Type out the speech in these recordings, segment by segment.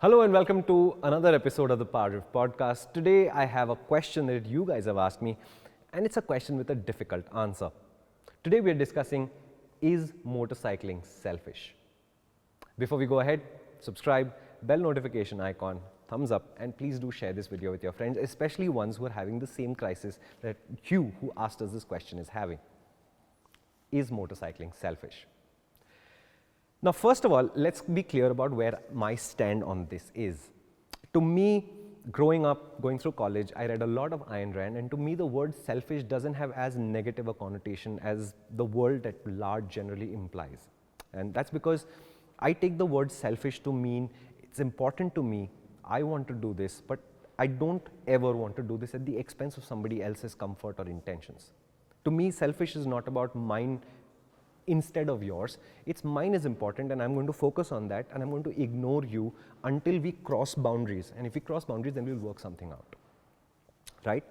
Hello and welcome to another episode of the PowerDrift Podcast. Today I have a question that you guys have asked me, and it's a question with a difficult answer. Today we are discussing, is motorcycling selfish? Before we go ahead, subscribe, bell notification icon, thumbs up, and please do share this video with your friends, especially ones who are having the same crisis that you who asked us this question is having. Is motorcycling selfish? Now, first of all, let's be clear about where my stand on this is. To me, growing up, going through college, I read a lot of Ayn Rand, and to me the word selfish doesn't have as negative a connotation as the world at large generally implies. And that's because I take the word selfish to mean it's important to me, I want to do this, but I don't ever want to do this at the expense of somebody else's comfort or intentions. To me, selfish is not about mine instead of yours. It's mine is important, and I'm going to focus on that, and I'm going to ignore you until we cross boundaries. And if we cross boundaries, then we'll work something out, right?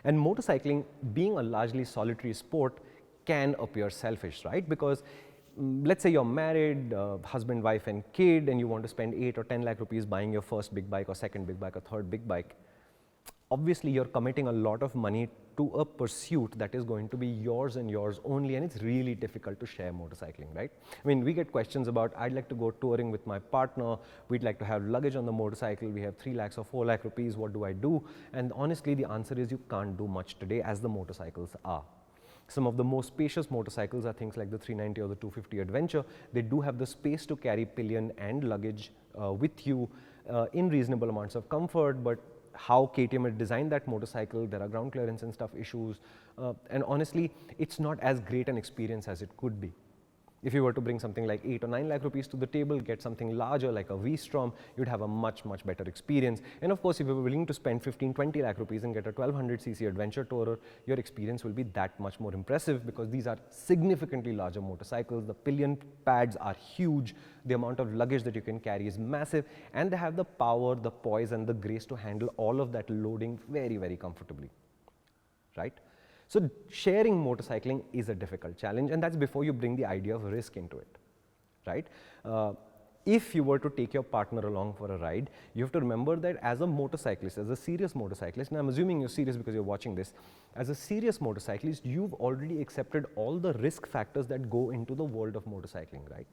And motorcycling, being a largely solitary sport, can appear selfish, right? Because let's say you're married, husband, wife, and kid, and you want to spend 8 or 10 lakh rupees buying your first big bike or second big bike or third big bike. Obviously, you're committing a lot of money to a pursuit that is going to be yours and yours only, and it's really difficult to share motorcycling, right? I mean, we get questions about, I'd like to go touring with my partner, we'd like to have luggage on the motorcycle, we have 3 lakhs or 4 lakh rupees, what do I do? And honestly, the answer is you can't do much today as the motorcycles are. Some of the most spacious motorcycles are things like the 390 or the 250 Adventure. They do have the space to carry pillion and luggage with you in reasonable amounts of comfort, but how KTM had designed that motorcycle, there are ground clearance and stuff issues, and honestly, it's not as great an experience as it could be. If you were to bring something like 8 or 9 lakh rupees to the table, get something larger like a V-Strom, you'd have a much better experience. And of course, if you were willing to spend 15-20 lakh rupees and get a 1200cc adventure tourer, your experience will be that much more impressive because these are significantly larger motorcycles. The pillion pads are huge, the amount of luggage that you can carry is massive, and they have the power, the poise, and the grace to handle all of that loading very comfortably, right? So sharing motorcycling is a difficult challenge, and that's before you bring the idea of risk into it, right? If you were to take your partner along for a ride, you have to remember that as a motorcyclist, as a serious motorcyclist, and I'm assuming you're serious because you're watching this, as a serious motorcyclist, you've already accepted all the risk factors that go into the world of motorcycling, right?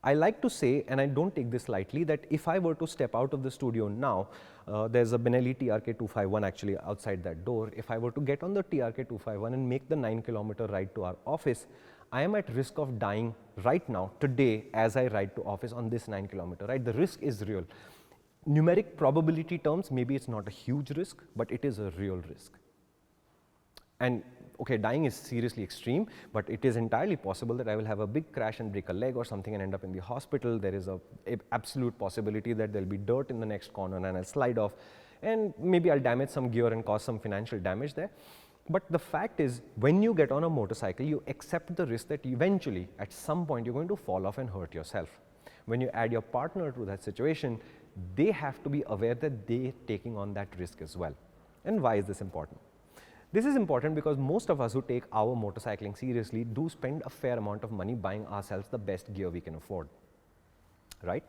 I like to say, and I don't take this lightly, that if I were to step out of the studio now, there's a Benelli TRK 251 actually outside that door. If I were to get on the TRK 251 and make the 9-kilometer ride to our office, I am at risk of dying right now, today, as I ride to office on this 9-kilometer ride. The risk is real. Numeric probability terms, maybe it's not a huge risk, but it is a real risk. And okay, dying is seriously extreme, but it is entirely possible that I will have a big crash and break a leg or something and end up in the hospital. There is a absolute possibility that there will be dirt in the next corner and I'll slide off, and maybe I'll damage some gear and cause some financial damage there. But the fact is, when you get on a motorcycle, you accept the risk that eventually, at some point, you're going to fall off and hurt yourself. When you add your partner to that situation, they have to be aware that they're taking on that risk as well. And why is this important? This is important because most of us who take our motorcycling seriously do spend a fair amount of money buying ourselves the best gear we can afford, right?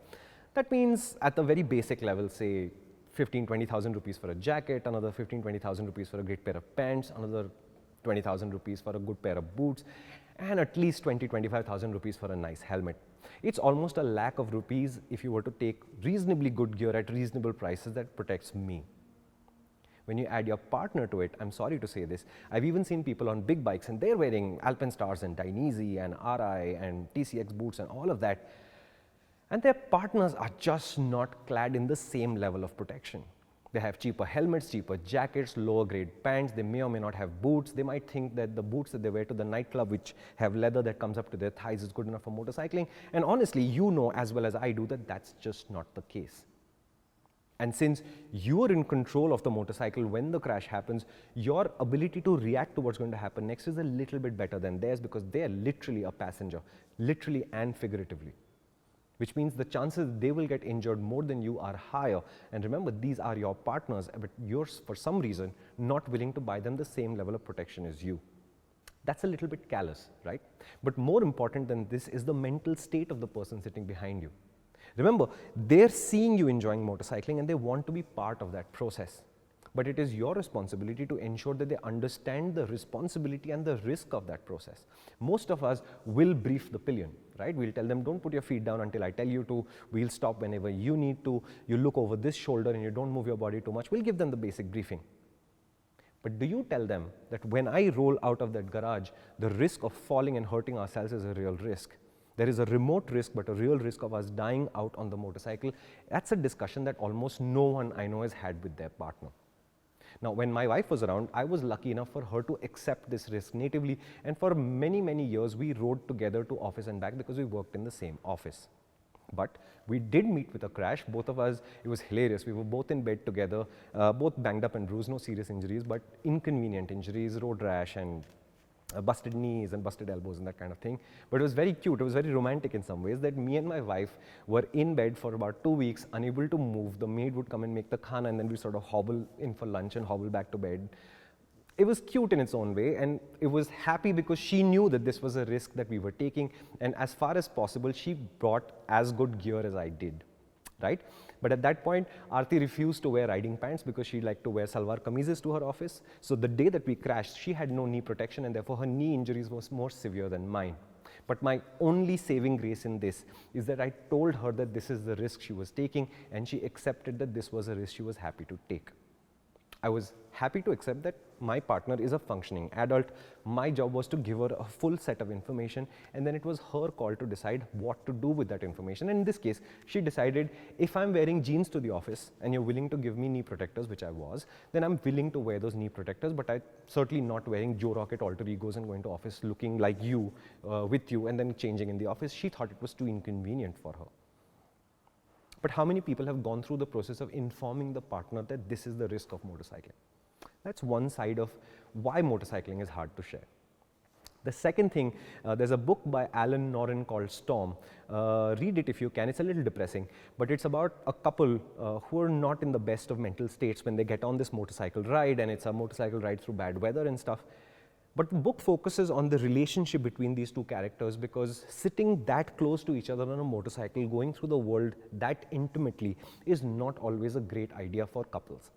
That means at the very basic level, say 15,000-20,000 rupees for a jacket, another 15,000-20,000 rupees for a great pair of pants, another 20,000 rupees for a good pair of boots, and at least 20,000-25,000 rupees for a nice helmet. It's almost a lakh of rupees if you were to take reasonably good gear at reasonable prices that protects me. When you add your partner to it, I'm sorry to say this, I've even seen people on big bikes and they're wearing Alpenstars and Dainese and RI and TCX boots and all of that, and their partners are just not clad in the same level of protection. They have cheaper helmets, cheaper jackets, lower grade pants, they may or may not have boots. They might think that the boots that they wear to the nightclub, which have leather that comes up to their thighs, is good enough for motorcycling. And honestly, you know as well as I do that that's just not the case. And since you are in control of the motorcycle when the crash happens, your ability to react to what's going to happen next is a little bit better than theirs because they are literally a passenger, literally and figuratively. Which means the chances they will get injured more than you are higher. And remember, these are your partners, but you're, for some reason, not willing to buy them the same level of protection as you. That's a little bit callous, right? But more important than this is the mental state of the person sitting behind you. Remember, they're seeing you enjoying motorcycling and they want to be part of that process. But it is your responsibility to ensure that they understand the responsibility and the risk of that process. Most of us will brief the pillion, right? We'll tell them, don't put your feet down until I tell you to. We'll stop whenever you need to. You look over this shoulder and you don't move your body too much. We'll give them the basic briefing. But do you tell them that when I roll out of that garage, the risk of falling and hurting ourselves is a real risk? There is a remote risk, but a real risk of us dying out on the motorcycle. That's a discussion that almost no one I know has had with their partner. Now, when my wife was around, I was lucky enough for her to accept this risk natively, and for many, many years, we rode together to office and back because we worked in the same office. But we did meet with a crash, both of us. It was hilarious. We were both in bed together, both banged up and bruised, no serious injuries, but inconvenient injuries, road rash and busted knees and busted elbows and that kind of thing. But it was very cute. It was very romantic in some ways that me and my wife were in bed for about 2 weeks, unable to move. The maid would come and make the khana, and then we sort of hobble in for lunch and hobble back to bed. It was cute in its own way, and it was happy because she knew that this was a risk that we were taking, and as far as possible, she brought as good gear as I did, right? But at that point, Aarti refused to wear riding pants because she liked to wear salwar kameezes to her office. So the day that we crashed, she had no knee protection, and therefore her knee injuries was more severe than mine. But my only saving grace in this is that I told her that this is the risk she was taking, and she accepted that this was a risk she was happy to take. I was happy to accept that my partner is a functioning adult. My job was to give her a full set of information, and then it was her call to decide what to do with that information. And in this case, she decided, if I'm wearing jeans to the office and you're willing to give me knee protectors, which I was, then I'm willing to wear those knee protectors, but I'm certainly not wearing Joe Rocket alter egos and going to office looking like you, with you, and then changing in the office. She thought it was too inconvenient for her. But how many people have gone through the process of informing the partner that this is the risk of motorcycling? That's one side of why motorcycling is hard to share. The second thing, there's a book by Alan Noren called Storm. Read it if you can. It's a little depressing, but it's about a couple who are not in the best of mental states when they get on this motorcycle ride, and it's a motorcycle ride through bad weather and stuff. But the book focuses on the relationship between these two characters, because sitting that close to each other on a motorcycle, going through the world that intimately, is not always a great idea for couples.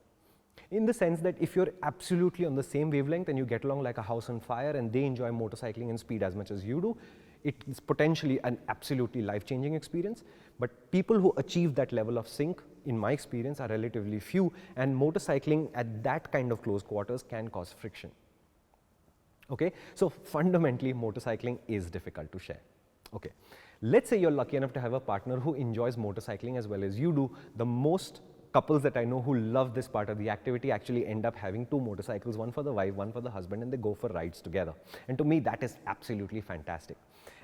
In the sense that if you're absolutely on the same wavelength and you get along like a house on fire and they enjoy motorcycling and speed as much as you do, it's potentially an absolutely life-changing experience. But people who achieve that level of sync, in my experience, are relatively few, and motorcycling at that kind of close quarters can cause friction. Okay, so fundamentally, motorcycling is difficult to share. Okay, let's say you're lucky enough to have a partner who enjoys motorcycling as well as you do. The most couples that I know who love this part of the activity actually end up having 2 motorcycles, one for the wife, one for the husband, and they go for rides together. And to me, that is absolutely fantastic.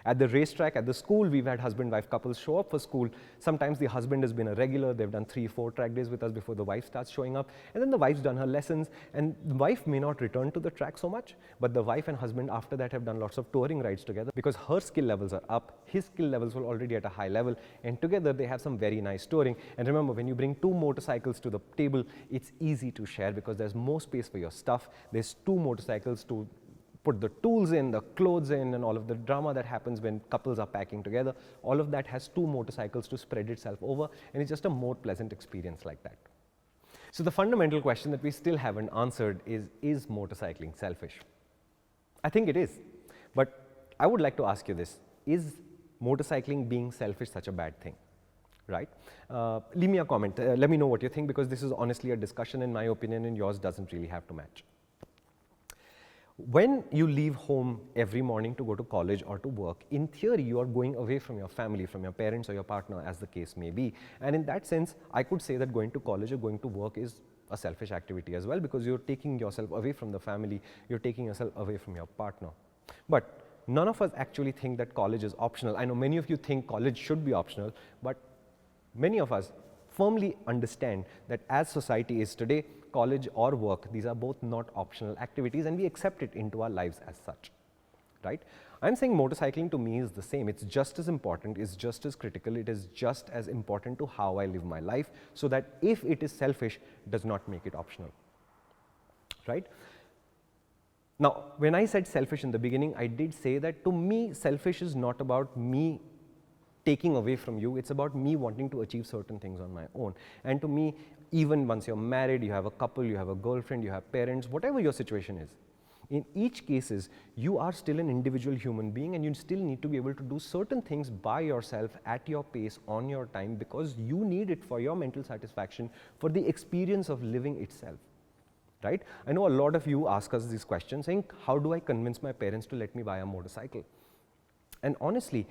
At the racetrack, at the school, we've had husband-wife couples show up for school. Sometimes the husband has been a regular. They've done 3-4 track days with us before the wife starts showing up. And then the wife's done her lessons, and the wife may not return to the track so much, but the wife and husband after that have done lots of touring rides together because her skill levels are up, his skill levels were already at a high level, and together they have some very nice touring. And remember, when you bring 2 motorcycles to the table, it's easy to share because there's more space for your stuff. There's 2 motorcycles to put the tools in, the clothes in, and all of the drama that happens when couples are packing together. All of that has 2 motorcycles to spread itself over, and it's just a more pleasant experience like that. So the fundamental question that we still haven't answered is motorcycling selfish? I think it is, but I would like to ask you this: is motorcycling being selfish such a bad thing? Right? Leave me a comment. Let me know what you think, because this is honestly a discussion in my opinion, and yours doesn't really have to match. When you leave home every morning to go to college or to work, in theory, you are going away from your family, from your parents or your partner, as the case may be. And in that sense, I could say that going to college or going to work is a selfish activity as well, because you're taking yourself away from the family, you're taking yourself away from your partner. But none of us actually think that college is optional. I know many of you think college should be optional, but many of us firmly understand that as society is today, college or work, these are both not optional activities, and we accept it into our lives as such, right? I'm saying motorcycling to me is the same. It's just as important, it's just as critical, it is just as important to how I live my life, so that if it is selfish, it does not make it optional, right? Now, when I said selfish in the beginning, I did say that to me, selfish is not about me taking away from you. It's about me wanting to achieve certain things on my own. And to me, even once you're married, you have a couple, you have a girlfriend, you have parents, whatever your situation is, in each cases, you are still an individual human being, and you still need to be able to do certain things by yourself at your pace, on your time, because you need it for your mental satisfaction, for the experience of living itself. Right? I know a lot of you ask us these questions saying, how do I convince my parents to let me buy a motorcycle? And honestly,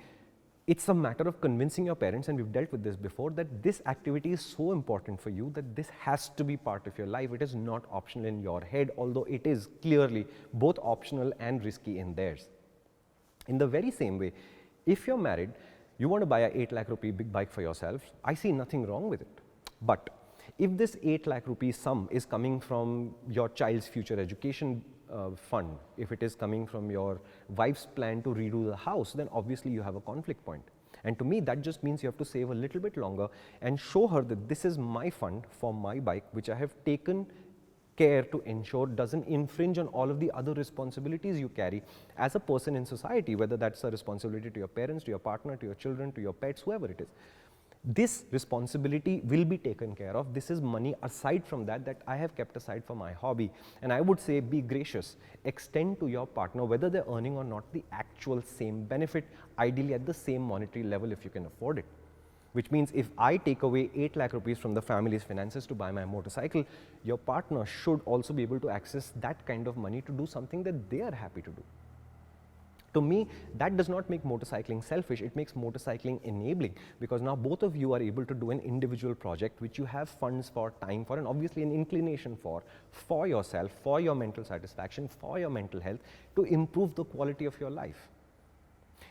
it's a matter of convincing your parents, and we've dealt with this before, that this activity is so important for you that this has to be part of your life. It is not optional in your head, although it is clearly both optional and risky in theirs. In the very same way, if you're married, you want to buy a 8 lakh rupee big bike for yourself, I see nothing wrong with it. But if this 8 lakh rupee sum is coming from your child's future education fund, if it is coming from your wife's plan to redo the house, then obviously you have a conflict point. And to me, that just means you have to save a little bit longer and show her that this is my fund for my bike, which I have taken care to ensure doesn't infringe on all of the other responsibilities you carry as a person in society, whether that's a responsibility to your parents, to your partner, to your children, to your pets, whoever it is. This responsibility will be taken care of. This is money aside from that I have kept aside for my hobby. And I would say, be gracious. Extend to your partner, whether they're earning or not, the actual same benefit, ideally at the same monetary level if you can afford it. Which means if I take away 8 lakh rupees from the family's finances to buy my motorcycle, your partner should also be able to access that kind of money to do something that they are happy to do. To me, that does not make motorcycling selfish, it makes motorcycling enabling, because now both of you are able to do an individual project which you have funds for, time for, and obviously an inclination for yourself, for your mental satisfaction, for your mental health, to improve the quality of your life.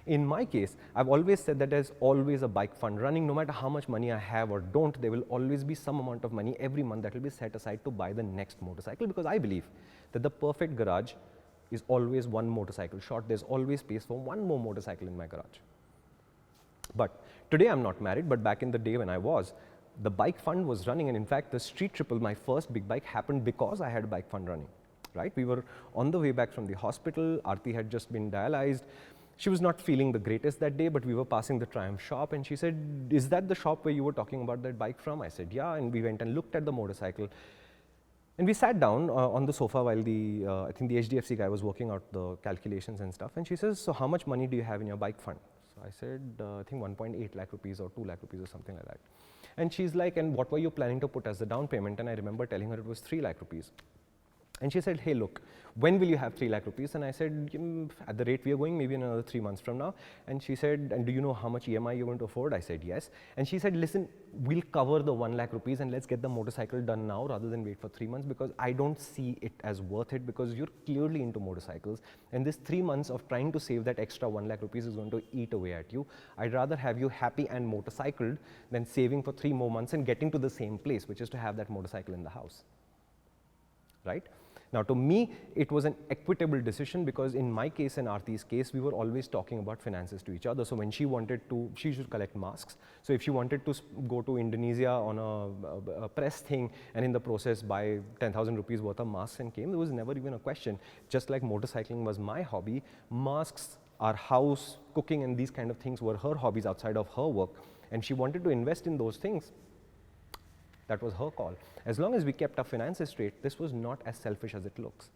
In my case, I've always said that there's always a bike fund running. No matter how much money I have or don't, there will always be some amount of money every month that will be set aside to buy the next motorcycle, because I believe that the perfect garage is always one motorcycle short. There's always space for one more motorcycle in my garage. But today I'm not married, but back in the day when I was, the bike fund was running, and in fact the street triple, my first big bike, happened because I had a bike fund running. Right? We were on the way back from the hospital. Aarti had just been dialyzed. She was not feeling the greatest that day, but we were passing the Triumph shop, and she said, "Is that the shop where you were talking about that bike from?" I said, "Yeah," and we went and looked at the motorcycle. And we sat down on the sofa while I think the HDFC guy was working out the calculations and stuff. And she says, "So how much money do you have in your bike fund?" So I said, I think 1.8 lakh rupees or 2 lakh rupees or something like that. And she's like, "And what were you planning to put as the down payment?" And I remember telling her it was 3 lakh rupees. And she said, "Hey, look, when will you have 3 lakh rupees?" And I said, "At the rate we are going, maybe in another 3 months from now." And she said, "And do you know how much EMI you're going to afford?" I said, "Yes." And she said, "Listen, we'll cover the 1 lakh rupees and let's get the motorcycle done now rather than wait for 3 months, because I don't see it as worth it, because you're clearly into motorcycles. And this 3 months of trying to save that extra 1 lakh rupees is going to eat away at you. I'd rather have you happy and motorcycled than saving for 3 more months and getting to the same place, which is to have that motorcycle in the house." Right? Now, to me, it was an equitable decision, because in my case and Aarti's case, we were always talking about finances to each other. So when she wanted to, she should collect masks. So if she wanted to go to Indonesia on a press thing and in the process buy 10,000 rupees worth of masks and came, there was never even a question. Just like motorcycling was my hobby, masks, our house, cooking, and these kind of things were her hobbies outside of her work. And she wanted to invest in those things. That was her call. As long as we kept our finances straight, this was not as selfish as it looks.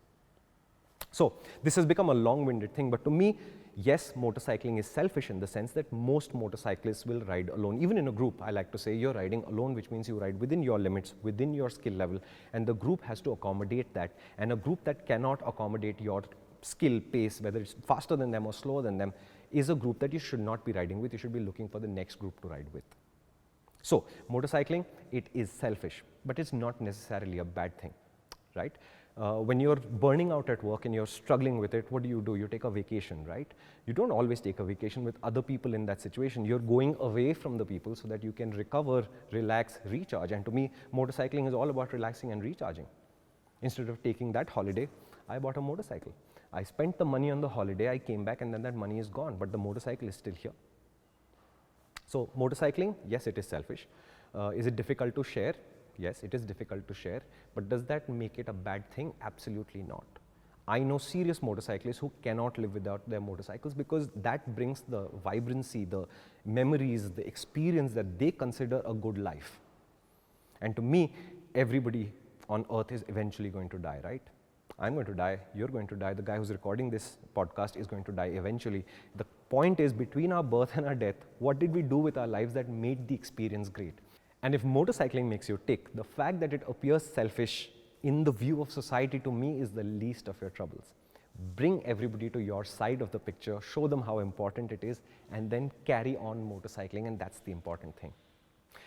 So this has become a long-winded thing, but to me, yes, motorcycling is selfish in the sense that most motorcyclists will ride alone. Even in a group, I like to say you're riding alone, which means you ride within your limits, within your skill level, and the group has to accommodate that. And a group that cannot accommodate your skill pace, whether it's faster than them or slower than them, is a group that you should not be riding with. You should be looking for the next group to ride with. So motorcycling, it is selfish, but it's not necessarily a bad thing, right? When you're burning out at work and you're struggling with it, what do? You take a vacation, right? You don't always take a vacation with other people in that situation. You're going away from the people so that you can recover, relax, recharge. And to me, motorcycling is all about relaxing and recharging. Instead of taking that holiday, I bought a motorcycle. I spent the money on the holiday, I came back, and then that money is gone, but the motorcycle is still here. So motorcycling, yes, it is selfish. Is it difficult to share? Yes, it is difficult to share. But does that make it a bad thing? Absolutely not. I know serious motorcyclists who cannot live without their motorcycles because that brings the vibrancy, the memories, the experience that they consider a good life. And to me, everybody on earth is eventually going to die, right? I'm going to die, you're going to die, the guy who's recording this podcast is going to die eventually. The point is, between our birth and our death, what did we do with our lives that made the experience great? And if motorcycling makes you tick, the fact that it appears selfish in the view of society, to me, is the least of your troubles. Bring everybody to your side of the picture, show them how important it is, and then carry on motorcycling, and that's the important thing.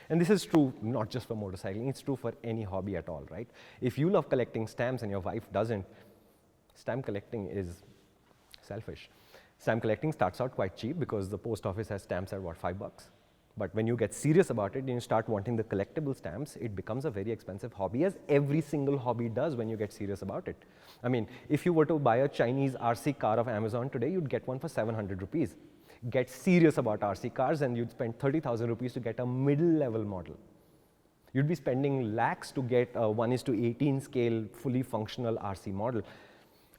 And this is true not just for motorcycling, it's true for any hobby at all, right? If you love collecting stamps and your wife doesn't, stamp collecting is selfish. Stamp collecting starts out quite cheap because the post office has stamps at what, $5? But when you get serious about it and you start wanting the collectible stamps, it becomes a very expensive hobby, as every single hobby does when you get serious about it. I mean, if you were to buy a Chinese RC car of Amazon today, you'd get one for 700 rupees. Get serious about RC cars and you'd spend 30,000 rupees to get a middle-level model. You'd be spending lakhs to get a 1:18 scale, fully functional RC model.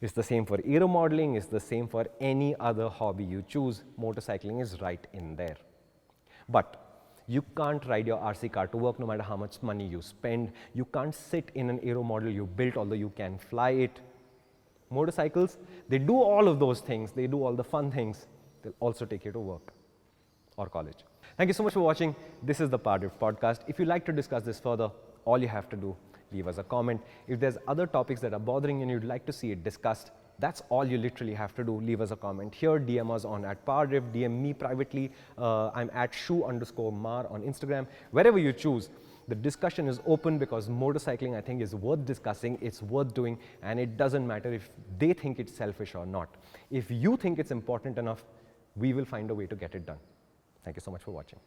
It's the same for aero modeling, it's the same for any other hobby you choose. Motorcycling is right in there. But you can't ride your RC car to work no matter how much money you spend. You can't sit in an aero model you built, although you can fly it. Motorcycles, they do all of those things. They do all the fun things. They'll also take you to work or college. Thank you so much for watching. This is the PowerDrift Podcast. If you'd like to discuss this further, all you have to do, leave us a comment. If there's other topics that are bothering you and you'd like to see it discussed, that's all you literally have to do. Leave us a comment here, DM us on @PowerDrift, DM me privately. I'm @Shu_Mar on Instagram. Wherever you choose, the discussion is open because motorcycling, I think, is worth discussing, it's worth doing, and it doesn't matter if they think it's selfish or not. If you think it's important enough, we will find a way to get it done. Thank you so much for watching.